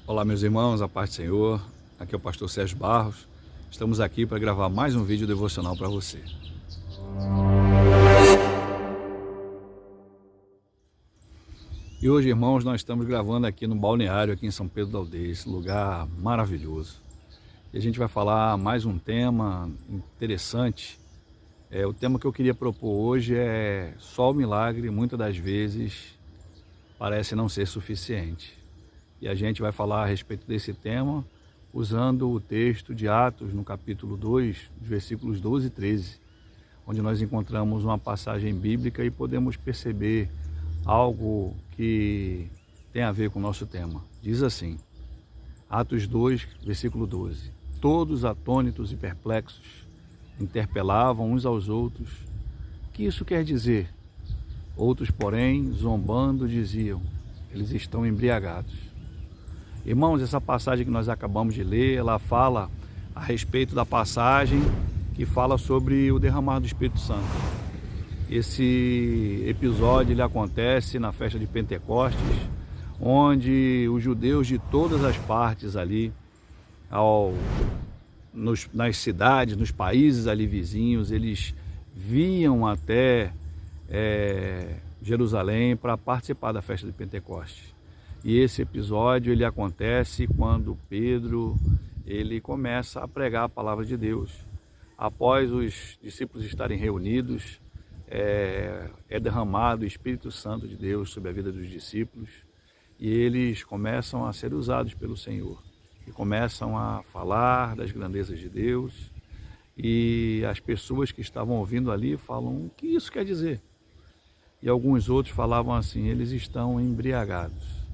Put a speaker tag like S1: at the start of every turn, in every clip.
S1: Olá meus irmãos, a paz do Senhor, aqui é o pastor Sérgio Barros, estamos aqui para gravar mais um vídeo devocional para você. E hoje, irmãos, nós estamos gravando aqui no balneário, aqui em São Pedro da Aldeia, esse lugar maravilhoso. E a gente vai falar mais um tema interessante. O tema que eu queria propor hoje é: só o milagre muitas das vezes parece não ser suficiente. E a gente vai falar a respeito desse tema usando o texto de Atos, no capítulo 2, versículos 12 e 13, onde nós encontramos uma passagem bíblica e podemos perceber algo que tem a ver com o nosso tema. Diz assim, Atos 2, versículo 12: Todos atônitos e perplexos interpelavam uns aos outros: o que isso quer dizer? Outros, porém, zombando, diziam: eles estão embriagados. Irmãos, essa passagem que nós acabamos de ler, ela fala a respeito da passagem que fala sobre o derramar do Espírito Santo. Esse episódio ele acontece na festa de Pentecostes, onde os judeus de todas as partes ali, nas cidades, nos países ali vizinhos, eles vinham até Jerusalém para participar da festa de Pentecostes. E esse episódio ele acontece quando Pedro ele começa a pregar a palavra de Deus. Após os discípulos estarem reunidos, é derramado o Espírito Santo de Deus sobre a vida dos discípulos e eles começam a ser usados pelo Senhor e começam a falar das grandezas de Deus, e as pessoas que estavam ouvindo ali falam: o que isso quer dizer? E alguns outros falavam assim: eles estão embriagados.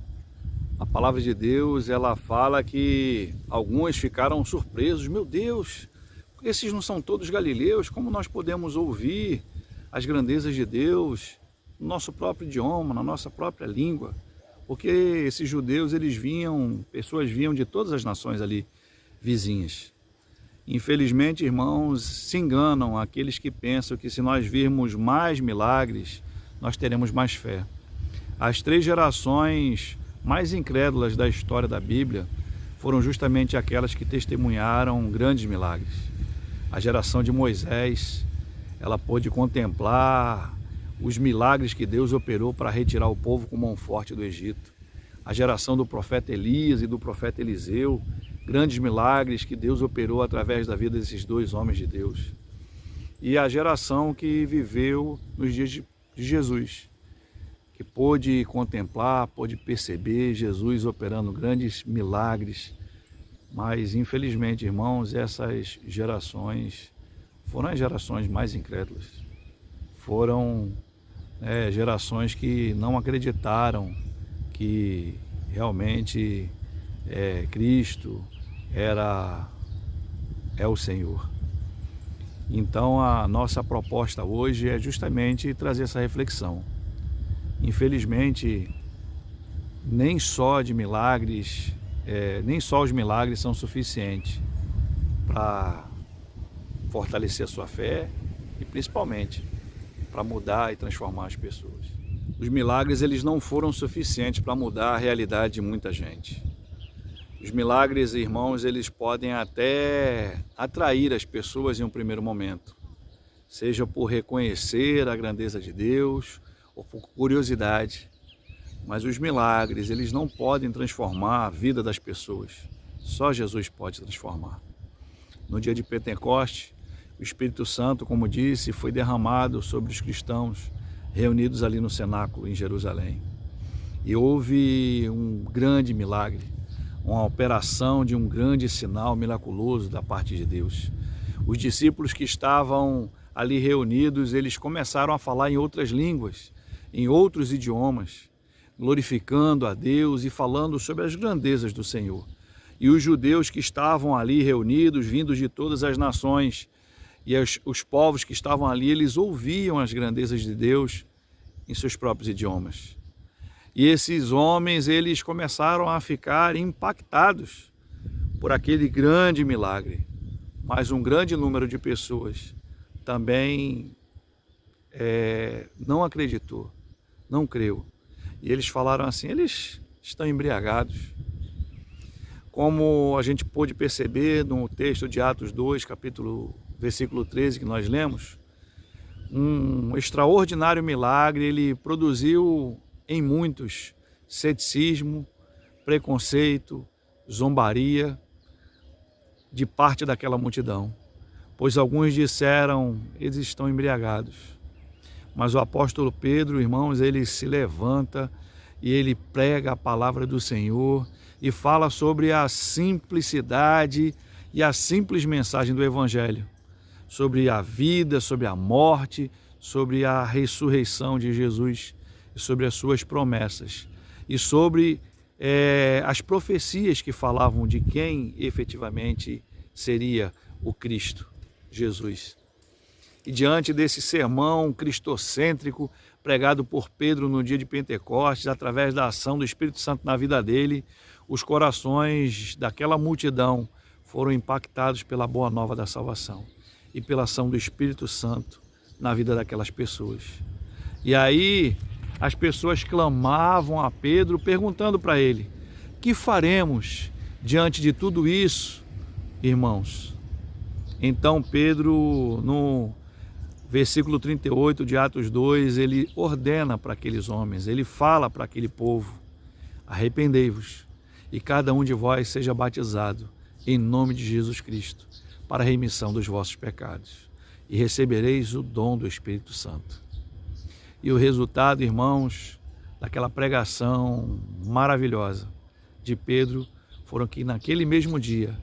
S1: A palavra de Deus, ela fala que alguns ficaram surpresos: meu Deus, esses não são todos galileus? Como nós podemos ouvir as grandezas de Deus no nosso próprio idioma, na nossa própria língua? Porque esses judeus, pessoas vinham de todas as nações ali vizinhas. Infelizmente, irmãos, se enganam aqueles que pensam que se nós virmos mais milagres, nós teremos mais fé. As 3 gerações mais incrédulas da história da Bíblia foram justamente aquelas que testemunharam grandes milagres. A geração de Moisés, ela pôde contemplar os milagres que Deus operou para retirar o povo com mão forte do Egito. A geração do profeta Elias e do profeta Eliseu, grandes milagres que Deus operou através da vida desses 2 homens de Deus. E a geração que viveu nos dias de Jesus, que pôde contemplar, pôde perceber Jesus operando grandes milagres. Mas, infelizmente, irmãos, essas gerações foram as gerações mais incrédulas. Foram gerações que não acreditaram que realmente Cristo é o Senhor. Então a nossa proposta hoje é justamente trazer essa reflexão. Infelizmente, nem só os milagres são suficientes para fortalecer a sua fé e principalmente para mudar e transformar as pessoas. Os milagres eles não foram suficientes para mudar a realidade de muita gente. Os milagres, irmãos, eles podem até atrair as pessoas em um primeiro momento, seja por reconhecer a grandeza de Deus ou por curiosidade. Mas os milagres, eles não podem transformar a vida das pessoas. Só Jesus pode transformar. No dia de Pentecostes, o Espírito Santo, como disse, foi derramado sobre os cristãos reunidos ali no cenáculo em Jerusalém. E houve um grande milagre, uma operação de um grande sinal miraculoso da parte de Deus. Os discípulos que estavam ali reunidos, eles começaram a falar em outras línguas, em outros idiomas, glorificando a Deus e falando sobre as grandezas do Senhor. E os judeus que estavam ali reunidos, vindos de todas as nações, e os povos que estavam ali, eles ouviam as grandezas de Deus em seus próprios idiomas. E esses homens, eles começaram a ficar impactados por aquele grande milagre. Mas um grande número de pessoas também não acreditou, não creu. E eles falaram assim: eles estão embriagados. Como a gente pôde perceber no texto de Atos 2, versículo 13 que nós lemos, um extraordinário milagre, ele produziu em muitos ceticismo, preconceito, zombaria de parte daquela multidão, pois alguns disseram, eles estão embriagados. Mas o apóstolo Pedro, irmãos, ele se levanta e ele prega a palavra do Senhor e fala sobre a simplicidade e a simples mensagem do Evangelho, sobre a vida, sobre a morte, sobre a ressurreição de Jesus, e sobre as suas promessas, e sobre as profecias que falavam de quem efetivamente seria o Cristo, Jesus. E diante desse sermão cristocêntrico pregado por Pedro no dia de Pentecostes, através da ação do Espírito Santo na vida dele, os corações daquela multidão foram impactados pela boa nova da salvação e pela ação do Espírito Santo na vida daquelas pessoas. E aí as pessoas clamavam a Pedro, perguntando para ele: que faremos diante de tudo isso, irmãos? Então Pedro, no versículo 38 de Atos 2, ele ordena para aqueles homens, ele fala para aquele povo: arrependei-vos e cada um de vós seja batizado em nome de Jesus Cristo para a remissão dos vossos pecados e recebereis o dom do Espírito Santo. E o resultado, irmãos, daquela pregação maravilhosa de Pedro foram que naquele mesmo dia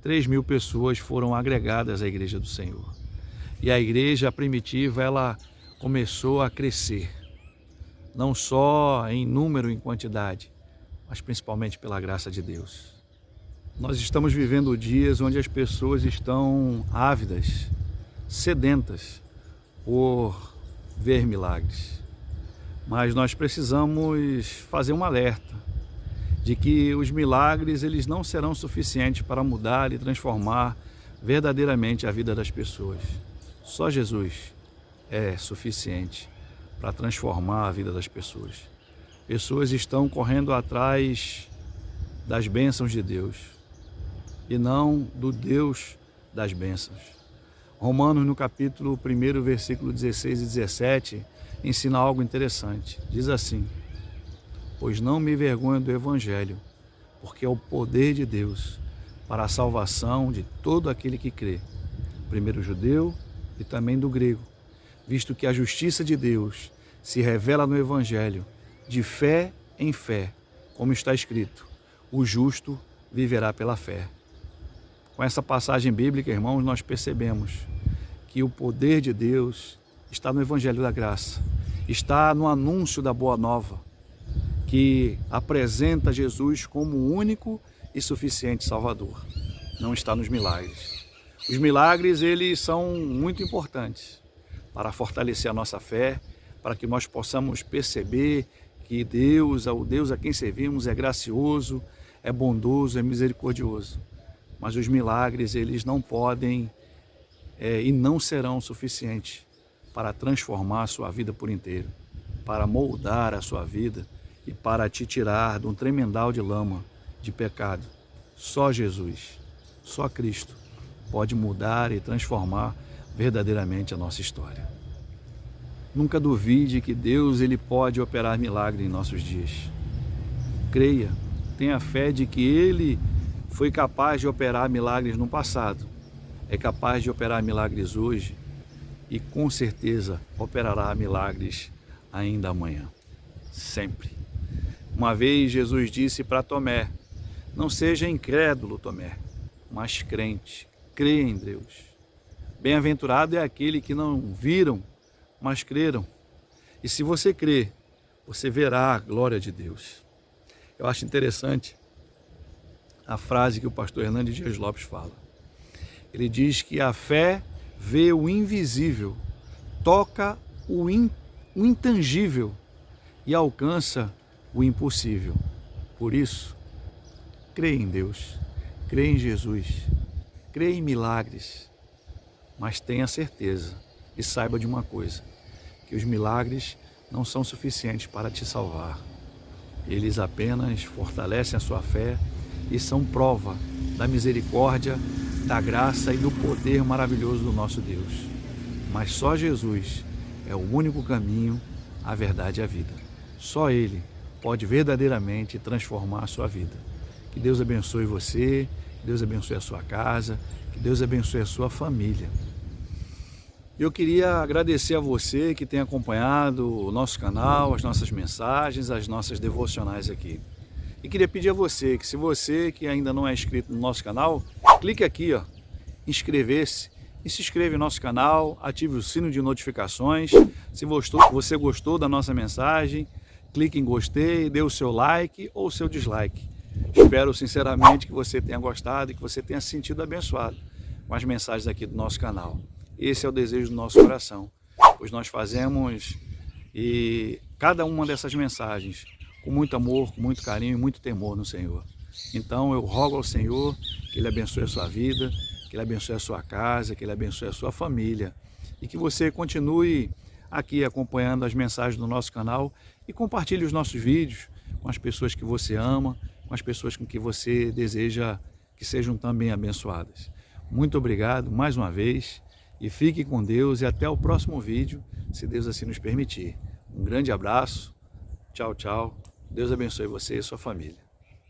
S1: 3.000 pessoas foram agregadas à igreja do Senhor. E a igreja primitiva, ela começou a crescer, não só em número, em quantidade, mas principalmente pela graça de Deus. Nós estamos vivendo dias onde as pessoas estão ávidas, sedentas por ver milagres. Mas nós precisamos fazer um alerta de que os milagres eles não serão suficientes para mudar e transformar verdadeiramente a vida das pessoas. Só Jesus é suficiente para transformar a vida das pessoas. Pessoas estão correndo atrás das bênçãos de Deus e não do Deus das bênçãos. Romanos, no capítulo 1, versículo 16 e 17, ensina algo interessante. Diz assim: pois não me envergonho do Evangelho, porque é o poder de Deus para a salvação de todo aquele que crê, primeiro o judeu e também do grego, visto que a justiça de Deus se revela no Evangelho, de fé em fé, como está escrito: o justo viverá pela fé. Com essa passagem bíblica, irmãos, nós percebemos que o poder de Deus está no Evangelho da Graça, está no anúncio da Boa Nova, que apresenta Jesus como o único e suficiente Salvador. Não está nos milagres. Os milagres, eles são muito importantes para fortalecer a nossa fé, para que nós possamos perceber que Deus, o Deus a quem servimos, é gracioso, é bondoso, é misericordioso. Mas os milagres, eles não podem e não serão suficientes para transformar a sua vida por inteiro, para moldar a sua vida e para te tirar de um tremendal de lama de pecado. Só Jesus, só Cristo pode mudar e transformar verdadeiramente a nossa história. Nunca duvide que Deus ele pode operar milagre em nossos dias. Creia, tenha fé de que Ele foi capaz de operar milagres no passado, é capaz de operar milagres hoje e com certeza operará milagres ainda amanhã, sempre. Uma vez Jesus disse para Tomé: não seja incrédulo, Tomé, mas crente, creia em Deus. Bem-aventurado é aquele que não viram, mas creram. E se você crer, você verá a glória de Deus. Eu acho interessante a frase que o pastor Hernandes Dias Lopes fala. Ele diz que a fé vê o invisível, toca o intangível e alcança o impossível. Por isso, creia em Deus, creia em Jesus, creia em milagres, mas tenha certeza e saiba de uma coisa, que os milagres não são suficientes para te salvar. Eles apenas fortalecem a sua fé e são prova da misericórdia, da graça e do poder maravilhoso do nosso Deus. Mas só Jesus é o único caminho, a verdade e a vida. Só Ele pode verdadeiramente transformar a sua vida. Que Deus abençoe você, que Deus abençoe a sua casa, que Deus abençoe a sua família. Eu queria agradecer a você que tem acompanhado o nosso canal, as nossas mensagens, as nossas devocionais aqui. E queria pedir a você que, se você que ainda não é inscrito no nosso canal, clique aqui, ó, inscrever-se e se inscreva no nosso canal, ative o sino de notificações. Se você gostou da nossa mensagem, clique em gostei, dê o seu like ou o seu dislike. Espero sinceramente que você tenha gostado e que você tenha se sentido abençoado com as mensagens aqui do nosso canal. Esse é o desejo do nosso coração, pois nós fazemos cada uma dessas mensagens com muito amor, com muito carinho e muito temor no Senhor. Então eu rogo ao Senhor que Ele abençoe a sua vida, que Ele abençoe a sua casa, que Ele abençoe a sua família e que você continue aqui acompanhando as mensagens do nosso canal e compartilhe os nossos vídeos com as pessoas que você ama, com as pessoas com que você deseja que sejam também abençoadas. Muito obrigado mais uma vez e fique com Deus e até o próximo vídeo, se Deus assim nos permitir. Um grande abraço, tchau, tchau. Deus abençoe você e sua família.